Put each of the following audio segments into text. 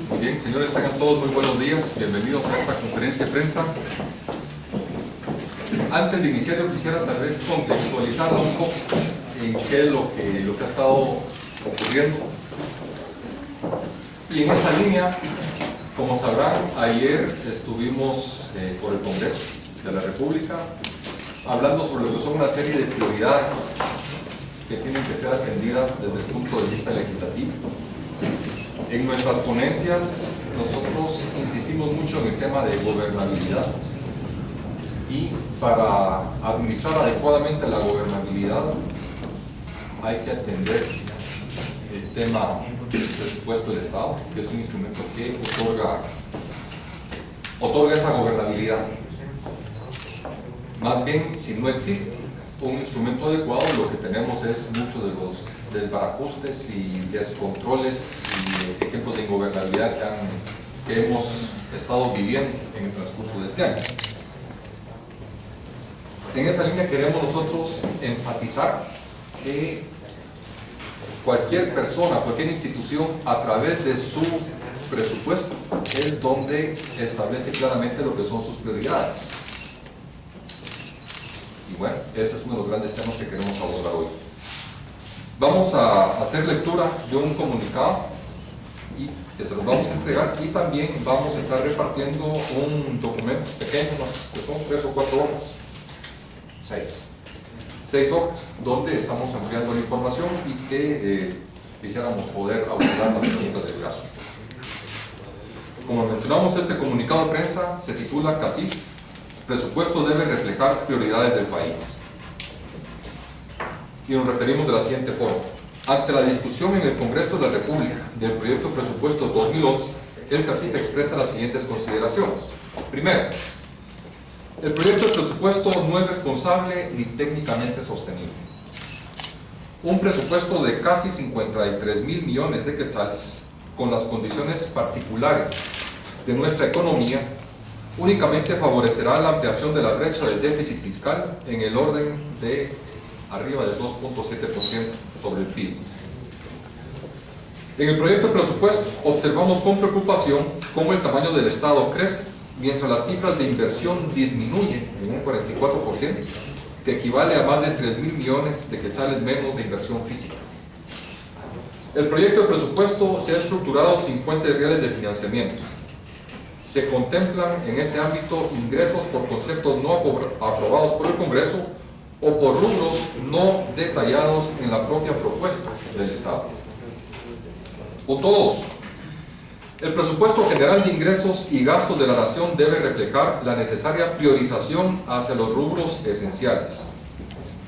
Muy bien, señores, tengan todos muy buenos días. Bienvenidos a esta conferencia de prensa. Antes de iniciar, yo quisiera tal vez contextualizar un poco en qué es lo que ha estado ocurriendo. Y en esa línea, como sabrán, ayer estuvimos por el Congreso de la República hablando sobre lo que son una serie de prioridades que tienen que ser atendidas desde el punto de vista legislativo. En nuestras ponencias nosotros insistimos mucho en el tema de gobernabilidad, y para administrar adecuadamente la gobernabilidad hay que atender el tema del presupuesto del Estado, que es un instrumento que otorga esa gobernabilidad. Más bien, si no existe un instrumento adecuado, lo que tenemos es muchos de los desbarajustes y descontroles y ejemplos de ingobernabilidad que hemos estado viviendo en el transcurso de este año. En esa línea queremos nosotros enfatizar que cualquier persona, cualquier institución, a través de su presupuesto, es donde establece claramente lo que son sus prioridades. Y bueno, ese es uno de los grandes temas que queremos abordar hoy. Vamos a hacer lectura de un comunicado y que se los vamos a entregar, y también vamos a estar repartiendo un documento pequeño, que son 3 o 4 hojas, 6 hojas, donde estamos ampliando la información y que quisiéramos poder abordar las preguntas del caso. Como mencionamos, este comunicado de prensa se titula CACIF: presupuesto debe reflejar prioridades del país. Y nos referimos de la siguiente forma. Ante la discusión en el Congreso de la República del proyecto de presupuesto 2011, el CACIF expresa las siguientes consideraciones. Primero, el proyecto de presupuesto no es responsable ni técnicamente sostenible. Un presupuesto de casi 53,000 millones de quetzales, con las condiciones particulares de nuestra economía, únicamente favorecerá la ampliación de la brecha del déficit fiscal en el orden de arriba del 2.7% sobre el PIB. En el proyecto de presupuesto observamos con preocupación cómo el tamaño del Estado crece, mientras las cifras de inversión disminuyen en un 44%, que equivale a más de 3,000 millones de quetzales menos de inversión física. El proyecto de presupuesto se ha estructurado sin fuentes reales de financiamiento. Se contemplan en ese ámbito ingresos por conceptos no aprobados por el Congreso o por rubros no detallados en la propia propuesta del Estado. Punto 2. El presupuesto general de ingresos y gastos de la Nación debe reflejar la necesaria priorización hacia los rubros esenciales.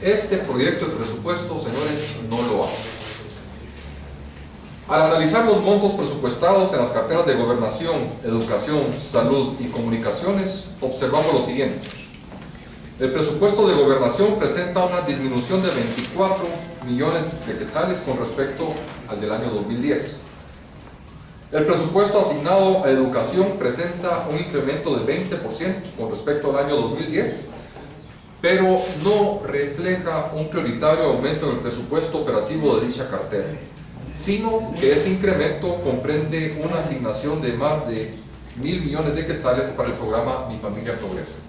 Este proyecto de presupuesto, señores, no lo hace. Al analizar los montos presupuestados en las carteras de Gobernación, Educación, Salud y Comunicaciones, observamos lo siguiente. El presupuesto de Gobernación presenta una disminución de 24 millones de quetzales con respecto al del año 2010. El presupuesto asignado a Educación presenta un incremento de 20% con respecto al año 2010, pero no refleja un prioritario aumento en el presupuesto operativo de dicha cartera, sino que ese incremento comprende una asignación de más de 1,000 millones de quetzales para el programa Mi Familia Progresa.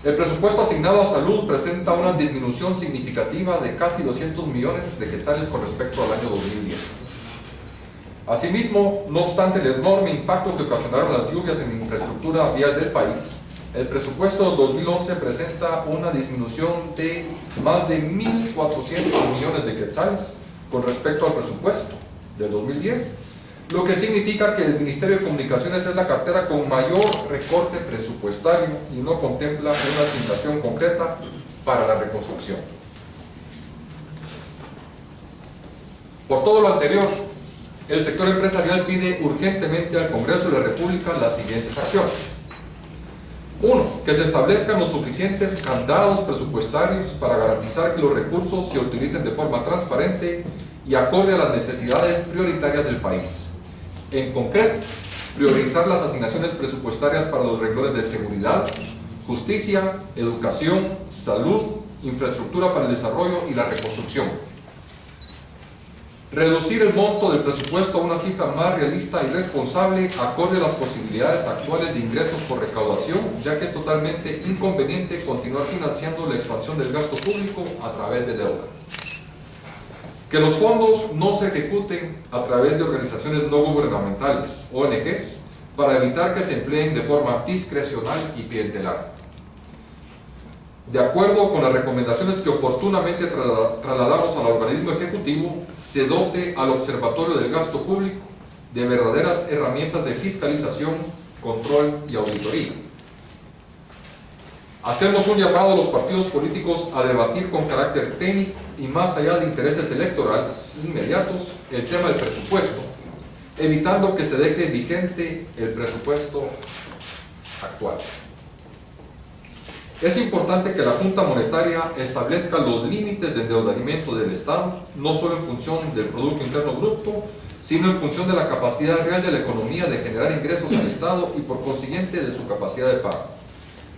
El presupuesto asignado a Salud presenta una disminución significativa de casi 200 millones de quetzales con respecto al año 2010. Asimismo, no obstante el enorme impacto que ocasionaron las lluvias en la infraestructura vial del país, el presupuesto 2011 presenta una disminución de más de 1,400 millones de quetzales con respecto al presupuesto del 2010, lo que significa que el Ministerio de Comunicaciones es la cartera con mayor recorte presupuestario y no contempla una asignación concreta para la reconstrucción. Por todo lo anterior, el sector empresarial pide urgentemente al Congreso de la República las siguientes acciones. 1. Que se establezcan los suficientes candados presupuestarios para garantizar que los recursos se utilicen de forma transparente y acorde a las necesidades prioritarias del país. En concreto, priorizar las asignaciones presupuestarias para los renglones de seguridad, justicia, educación, salud, infraestructura para el desarrollo y la reconstrucción. Reducir el monto del presupuesto a una cifra más realista y responsable acorde a las posibilidades actuales de ingresos por recaudación, ya que es totalmente inconveniente continuar financiando la expansión del gasto público a través de deuda. Que los fondos no se ejecuten a través de organizaciones no gubernamentales, ONGs, para evitar que se empleen de forma discrecional y clientelar. De acuerdo con las recomendaciones que oportunamente trasladamos al organismo ejecutivo, se dote al Observatorio del Gasto Público de verdaderas herramientas de fiscalización, control y auditoría. Hacemos un llamado a los partidos políticos a debatir con carácter técnico y más allá de intereses electorales inmediatos el tema del presupuesto, evitando que se deje vigente el presupuesto actual. Es importante que la Junta Monetaria establezca los límites de endeudamiento del Estado, no solo en función del Producto Interno Bruto, sino en función de la capacidad real de la economía de generar ingresos al Estado y por consiguiente de su capacidad de pago.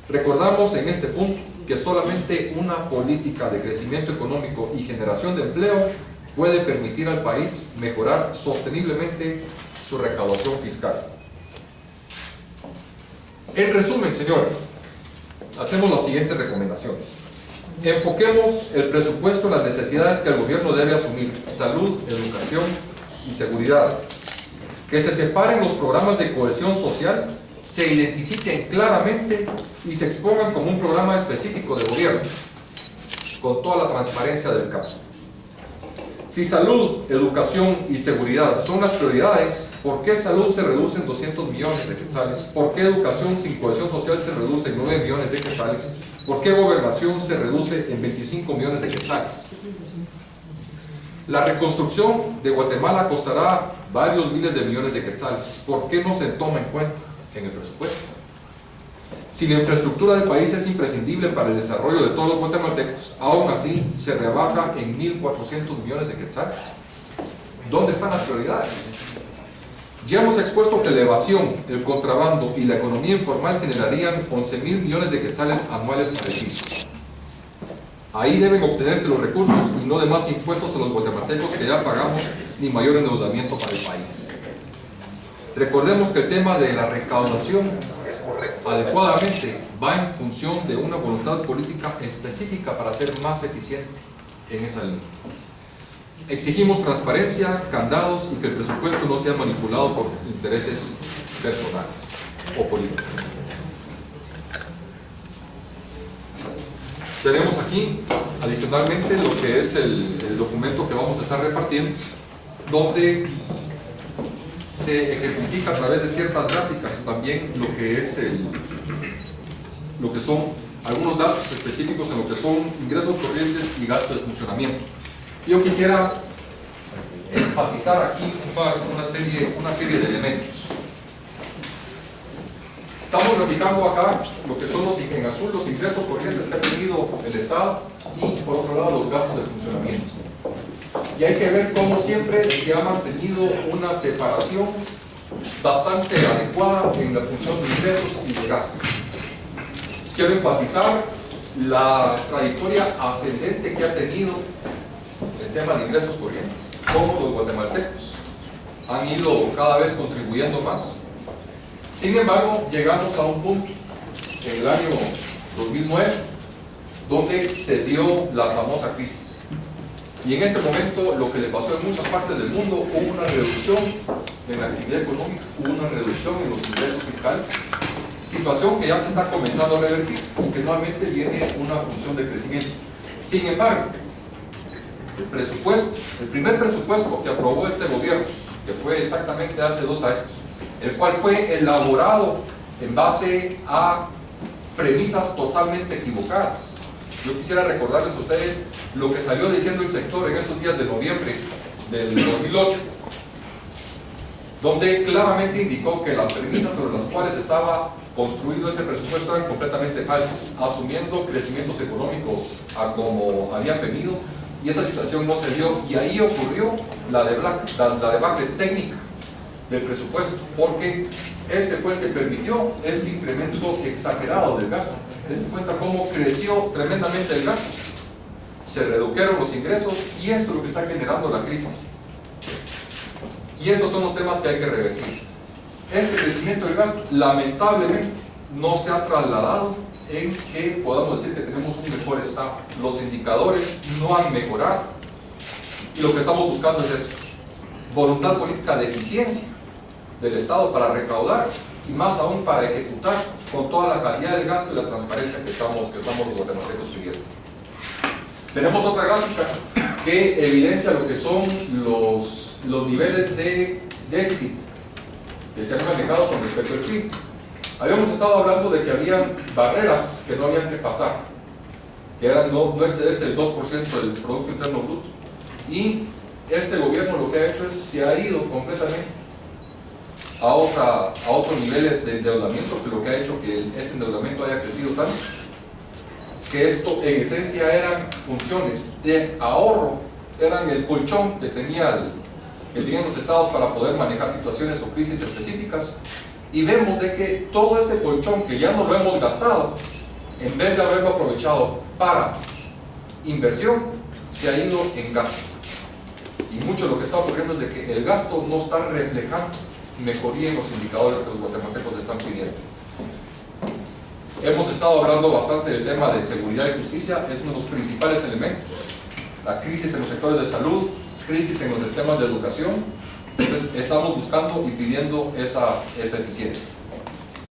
Recordamos en este punto que solamente una política de crecimiento económico y generación de empleo puede permitir al país mejorar sosteniblemente su recaudación fiscal. En resumen, señores, hacemos las siguientes recomendaciones. Enfoquemos el presupuesto en las necesidades que el gobierno debe asumir: salud, educación y seguridad. Que se separen los programas de cohesión social, se identifiquen claramente y se expongan como un programa específico de gobierno, con toda la transparencia del caso. Si salud, educación y seguridad son las prioridades, ¿por qué salud se reduce en 200 millones de quetzales? ¿Por qué educación sin cohesión social se reduce en 9 millones de quetzales? ¿Por qué gobernación se reduce en 25 millones de quetzales? La reconstrucción de Guatemala costará varios miles de millones de quetzales. ¿Por qué no se toma en cuenta en el presupuesto? Si la infraestructura del país es imprescindible para el desarrollo de todos los guatemaltecos, aún así se rebaja en 1.400 millones de quetzales. ¿Dónde están las prioridades? Ya hemos expuesto que la evasión, el contrabando y la economía informal generarían 11.000 millones de quetzales anuales para el piso. Ahí deben obtenerse los recursos y no de más impuestos a los guatemaltecos que ya pagamos ni mayor endeudamiento para el país. Recordemos que el tema de la recaudación adecuadamente va en función de una voluntad política específica para ser más eficiente en esa línea. Exigimos transparencia, candados y que el presupuesto no sea manipulado por intereses personales o políticos. Tenemos aquí adicionalmente lo que es el documento que vamos a estar repartiendo, donde se ejemplifica a través de ciertas gráficas también lo que es lo que son algunos datos específicos en lo que son ingresos corrientes y gastos de funcionamiento. Yo quisiera enfatizar aquí una serie de elementos. Estamos graficando acá lo que son en azul los ingresos corrientes que ha tenido el Estado y por otro lado los gastos de funcionamiento. Y hay que ver cómo siempre se ha mantenido una separación bastante adecuada en la función de ingresos y de gastos. Quiero enfatizar la trayectoria ascendente que ha tenido el tema de ingresos corrientes, cómo los guatemaltecos han ido cada vez contribuyendo más. Sin embargo, llegamos a un punto en el año 2009 donde se dio la famosa crisis. Y en ese momento, lo que le pasó en muchas partes del mundo, hubo una reducción en la actividad económica, hubo una reducción en los ingresos fiscales, situación que ya se está comenzando a revertir y que nuevamente viene una función de crecimiento. Sin embargo, el primer presupuesto que aprobó este gobierno, que fue exactamente hace 2 años, el cual fue elaborado en base a premisas totalmente equivocadas. Yo quisiera recordarles a ustedes lo que salió diciendo el sector en esos días de noviembre del 2008, donde claramente indicó que las premisas sobre las cuales estaba construido ese presupuesto eran completamente falsas, asumiendo crecimientos económicos a como habían venido, y esa situación no se dio, y ahí ocurrió la debacle técnica del presupuesto, porque ese fue el que permitió este incremento exagerado del gasto. Dense cuenta cómo creció tremendamente el gasto, se redujeron los ingresos y esto es lo que está generando la crisis Y esos son los temas que hay que revertir. Este crecimiento del gasto, lamentablemente, no se ha trasladado en que podamos decir que tenemos un mejor estado. Los indicadores no han mejorado. Y lo que estamos buscando es eso: voluntad política de eficiencia del Estado para recaudar y más aún para ejecutar con toda la calidad del gasto y la transparencia que estamos los guatemaltecos pidiendo. Tenemos otra gráfica que evidencia lo que son los niveles de déficit que se han manejado con respecto al PIB. Habíamos estado hablando de que había barreras que no habían que pasar, que eran no excederse el 2% del Producto Interno Bruto, y este gobierno lo que ha hecho es se ha ido completamente a otros niveles de endeudamiento, que lo que ha hecho que ese endeudamiento haya crecido tanto, que esto en esencia eran funciones de ahorro, eran el colchón que tenían los estados para poder manejar situaciones o crisis específicas. Y vemos de que todo este colchón que ya no lo hemos gastado, en vez de haberlo aprovechado para inversión, se ha ido en gasto. Y mucho de lo que está ocurriendo es de que el gasto no está reflejando mejoría en los indicadores que los guatemaltecos están pidiendo. Hemos estado hablando bastante del tema de seguridad y justicia, es uno de los principales elementos. La crisis en los sectores de salud, crisis en los sistemas de educación. Entonces estamos buscando y pidiendo esa eficiencia.